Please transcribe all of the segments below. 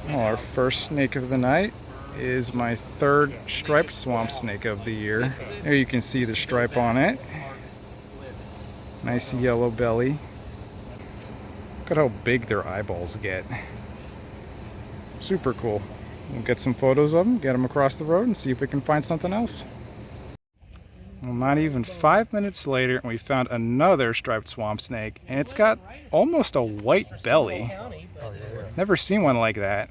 Well, our first snake of the night is my third striped swamp snake of the year. There you can see the stripe on it. Nice yellow belly. Look at how big their eyeballs get. Super cool. We'll get some photos of them, get them across the road, and see if we can find something else. Well, not even 5 minutes later, we found another striped swamp snake, and it's got almost a white belly. Never seen one like that.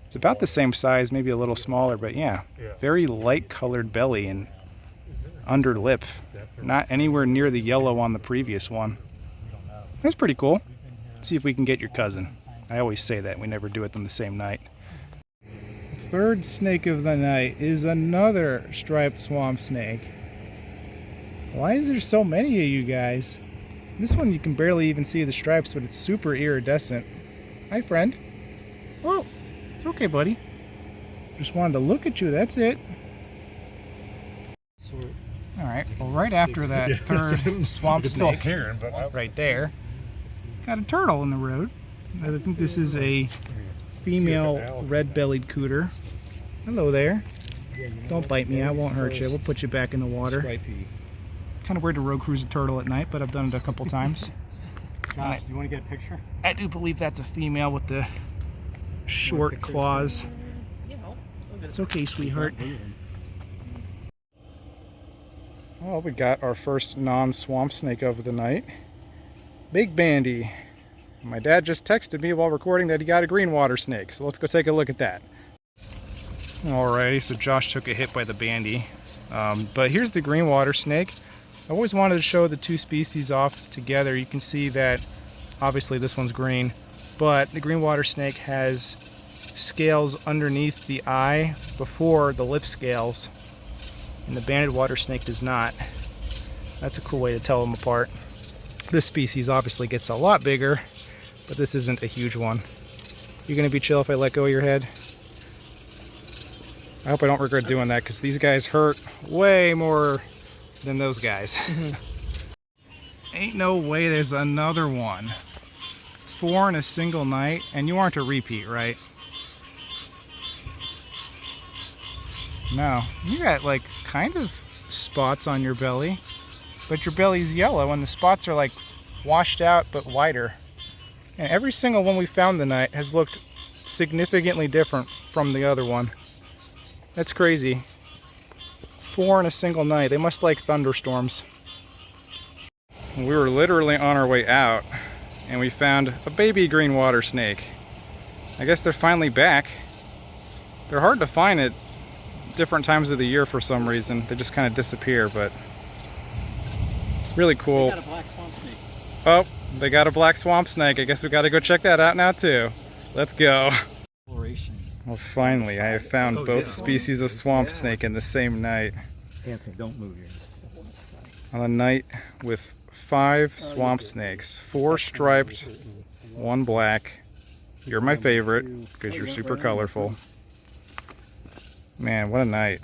It's about the same size, maybe a little smaller, but yeah, very light colored belly and under lip. Not anywhere near the yellow on the previous one. That's pretty cool. See if we can get your cousin. I always say that, we never do it on the same night. Third snake of the night is another striped swamp snake. Why is there so many of you guys? This one you can barely even see the stripes, but it's super iridescent. Hi, friend. Oh, it's okay, buddy. Just wanted to look at you, that's it. Alright, well right after that third swamp snake, right there, got a turtle in the road. I think this is a female red-bellied cooter. Hello there. Don't bite me, I won't hurt you. We'll put you back in the water. Kind of weird to road cruise a turtle at night, but I've done it a couple times. Josh, do you want to get a picture? I do believe that's a female with the short claws. It's okay, sweetheart. Well, we got our first non-swamp snake of the night. Big Bandy. My dad just texted me while recording that he got a green water snake, so let's go take a look at that. Alrighty, so Josh took a hit by the Bandy. But here's the green water snake. I always wanted to show the two species off together. You can see that obviously this one's green, but the green water snake has scales underneath the eye before the lip scales, and the banded water snake does not. That's a cool way to tell them apart. This species obviously gets a lot bigger, but this isn't a huge one. You gonna be chill if I let go of your head? I hope I don't regret doing that, because these guys hurt way more than those guys. Ain't no way there's another one. 4 in a single night, and you aren't a repeat, right? No, you got like kind of spots on your belly, but your belly's yellow and the spots are like washed out but wider. And every single one we found tonight has looked significantly different from the other one. That's crazy. 4 in a single night. They must like thunderstorms. We were literally on our way out and we found a baby green water snake. I guess they're finally back. They're hard to find at different times of the year for some reason. They just kind of disappear, but really cool. They got a black swamp snake. Oh, they got a black swamp snake. I guess we got to go check that out now too. Let's go. Well, finally, I have found both species of swamp snake in the same night. Anthony, don't move On a night with 5 swamp snakes, 4 striped, 1 black. You're my favorite because you're super colorful. Man, what a night.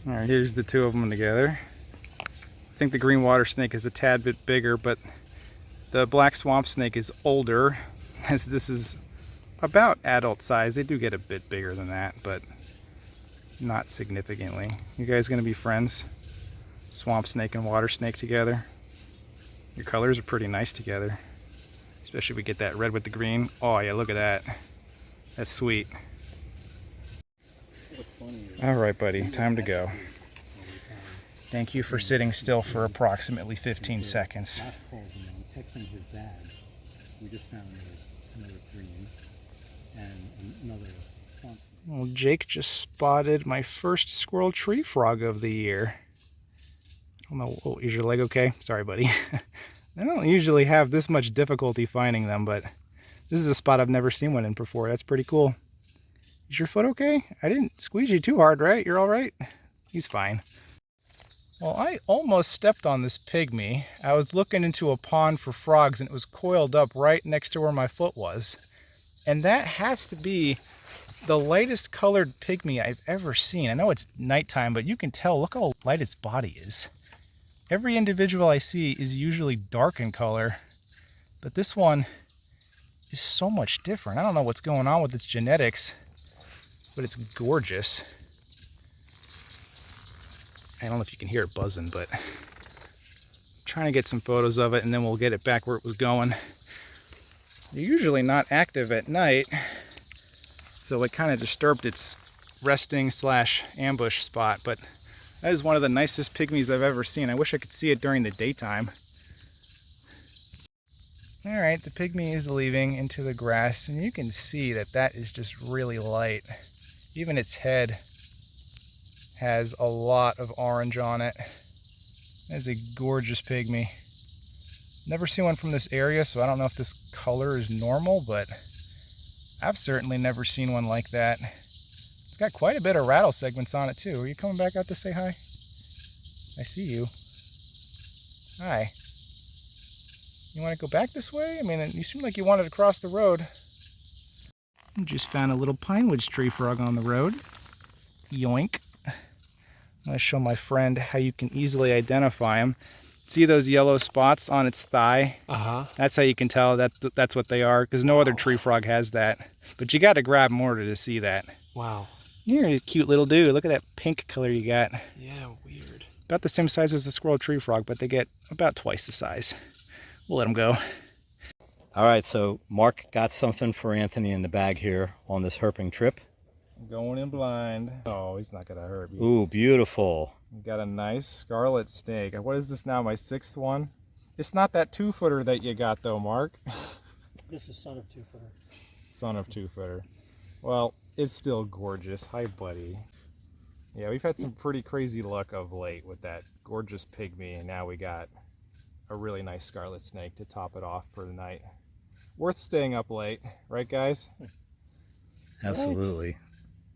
Alright, here's the 2 of them together. I think the green water snake is a tad bit bigger, but the black swamp snake is older, as this is about adult size. They do get a bit bigger than that, but not significantly. You guys gonna be friends? Swamp snake and water snake together? Your colors are pretty nice together. Especially if we get that red with the green. Oh yeah, look at that. That's sweet. Alright buddy, time to go. Thank you for sitting still for approximately 15 seconds. Well, Jake just spotted my first squirrel tree frog of the year. I don't know, oh, is your leg okay? Sorry buddy. I don't usually have this much difficulty finding them, but this is a spot I've never seen one in before. That's pretty cool. Is your foot okay? I didn't squeeze you too hard, right? You're all right? He's fine. Well, I almost stepped on this pygmy. I was looking into a pond for frogs and it was coiled up right next to where my foot was. And that has to be the lightest colored pygmy I've ever seen. I know it's nighttime, but you can tell, look how light its body is. Every individual I see is usually dark in color, but this one is so much different. I don't know what's going on with its genetics, but it's gorgeous. I don't know if you can hear it buzzing, but I'm trying to get some photos of it and then we'll get it back where it was going. They're usually not active at night, so it kind of disturbed its resting / ambush spot, but that is one of the nicest pygmies I've ever seen. I wish I could see it during the daytime. Alright, the pygmy is leaving into the grass, and you can see that that is just really light. Even its head has a lot of orange on it. That is a gorgeous pygmy. Never seen one from this area, so I don't know if this color is normal, but I've certainly never seen one like that. It's got quite a bit of rattle segments on it too. Are you coming back out to say hi? I see you. Hi. You want to go back this way? I mean, you seem like you wanted to cross the road. I just found a little pinewoods tree frog on the road. Yoink. I'm going to show my friend how you can easily identify him. See those yellow spots on its thigh? Uh-huh. That's how you can tell that's what they are, because no other tree frog has that. But you got to grab them in order to see that. Wow. You're a cute little dude. Look at that pink color you got. Yeah, weird. About the same size as the squirrel tree frog, but they get about twice the size. We'll let them go. All right, so Mark got something for Anthony in the bag here on this herping trip. Going in blind. Oh, he's not going to hurt you. Ooh, beautiful. We got a nice scarlet snake. What is this now, my 6th one? It's not that 2-footer that you got though, Mark. This is son of 2-footer. Son of 2-footer. Well, it's still gorgeous. Hi, buddy. Yeah, we've had some pretty crazy luck of late with that gorgeous pygmy, and now we got a really nice scarlet snake to top it off for the night. Worth staying up late, right guys? Absolutely.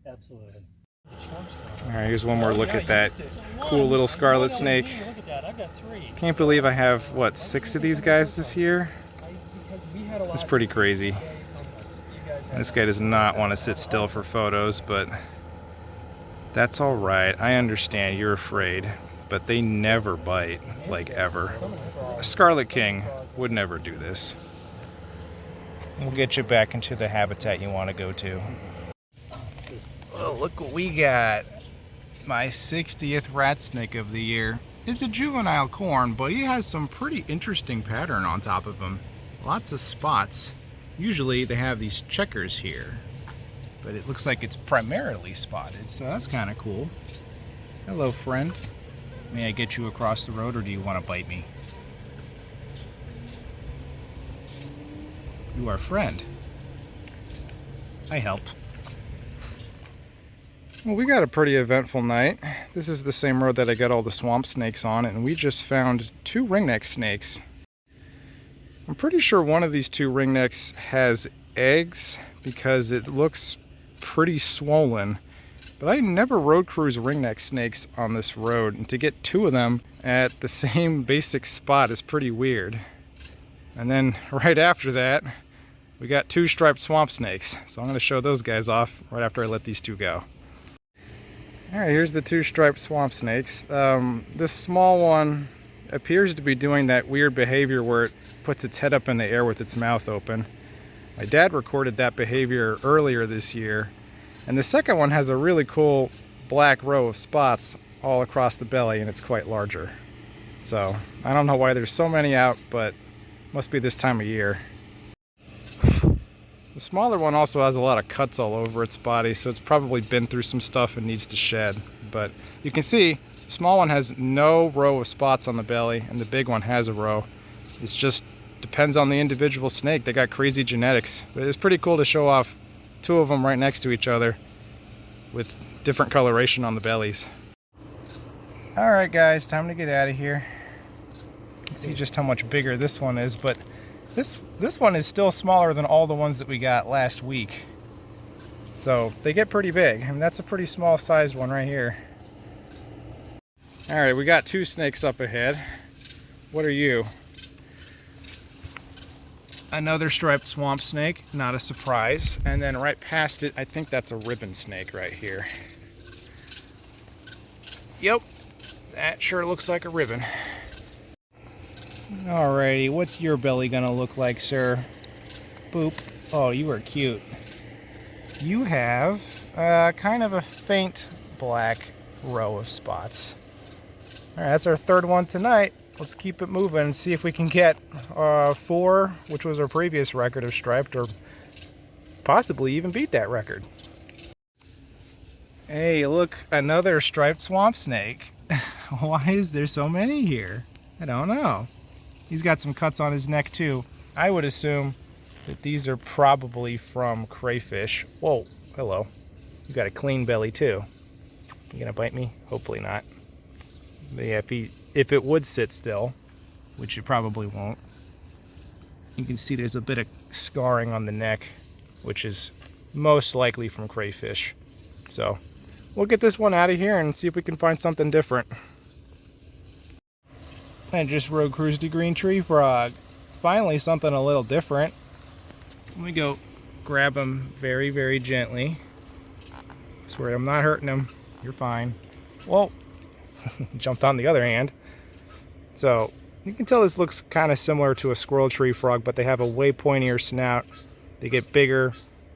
Absolutely. All right, here's one more look at that cool little scarlet snake. Look at that, I've got 3. Can't believe I have, what, 6 of these guys this year? It's pretty crazy. This guy does not want to sit still for photos, but that's all right. I understand you're afraid, but they never bite, like ever. A Scarlet King would never do this. We'll get you back into the habitat you want to go to. Oh, look what we got. My 60th Rattlesnake of the year. It's a juvenile corn, but he has some pretty interesting pattern on top of him. Lots of spots. Usually they have these checkers here, but it looks like it's primarily spotted, so that's kind of cool. Hello, friend. May I get you across the road, or do you want to bite me? You are a friend. I help. Well, we got a pretty eventful night. This is the same road that I got all the swamp snakes on, and we just found 2 ringneck snakes. I'm pretty sure one of these 2 ringnecks has eggs because it looks pretty swollen. But I never road cruise ringneck snakes on this road, and to get 2 of them at the same basic spot is pretty weird. And then right after that, we got 2 striped swamp snakes. So I'm going to show those guys off right after I let these 2 go. Alright, here's the 2 striped swamp snakes. This small one appears to be doing that weird behavior where it puts its head up in the air with its mouth open. My dad recorded that behavior earlier this year. And the second one has a really cool black row of spots all across the belly, and it's quite larger. So I don't know why there's so many out, but must be this time of year. The smaller one also has a lot of cuts all over its body, so it's probably been through some stuff and needs to shed. But you can see, the small one has no row of spots on the belly, and the big one has a row. It just depends on the individual snake. They got crazy genetics. But it's pretty cool to show off 2 of them right next to each other with different coloration on the bellies. Alright guys, time to get out of here. You can see just how much bigger this one is, but this one is still smaller than all the ones that we got last week. So they get pretty big. I mean, that's a pretty small sized one right here. Alright, we got 2 snakes up ahead. What are you? Another striped swamp snake, not a surprise. And then right past it, I think that's a ribbon snake right here. Yep, that sure looks like a ribbon. Alrighty, what's your belly gonna look like, sir? Boop. Oh, you are cute. You have kind of a faint black row of spots. All right, that's our third one tonight. Let's keep it moving and see if we can get 4, which was our previous record of striped, or possibly even beat that record. Hey, look, another striped swamp snake. Why is there so many here? I don't know. He's got some cuts on his neck too. I would assume that these are probably from crayfish. Whoa, hello. You got a clean belly too. You gonna bite me? Hopefully not. But yeah, if it would sit still, which it probably won't, you can see there's a bit of scarring on the neck, which is most likely from crayfish. So we'll get this one out of here and see if we can find something different. I just road cruised a green tree frog. Finally something a little different. Let me go grab him very, very gently. I swear I'm not hurting him. You're fine. Whoa. Jumped on the other hand. So you can tell this looks kind of similar to a squirrel tree frog, but they have a way pointier snout. They get bigger,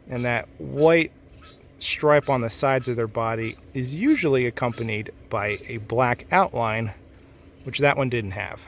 and that white stripe on the sides of their body is usually accompanied by a black outline, which that one didn't have.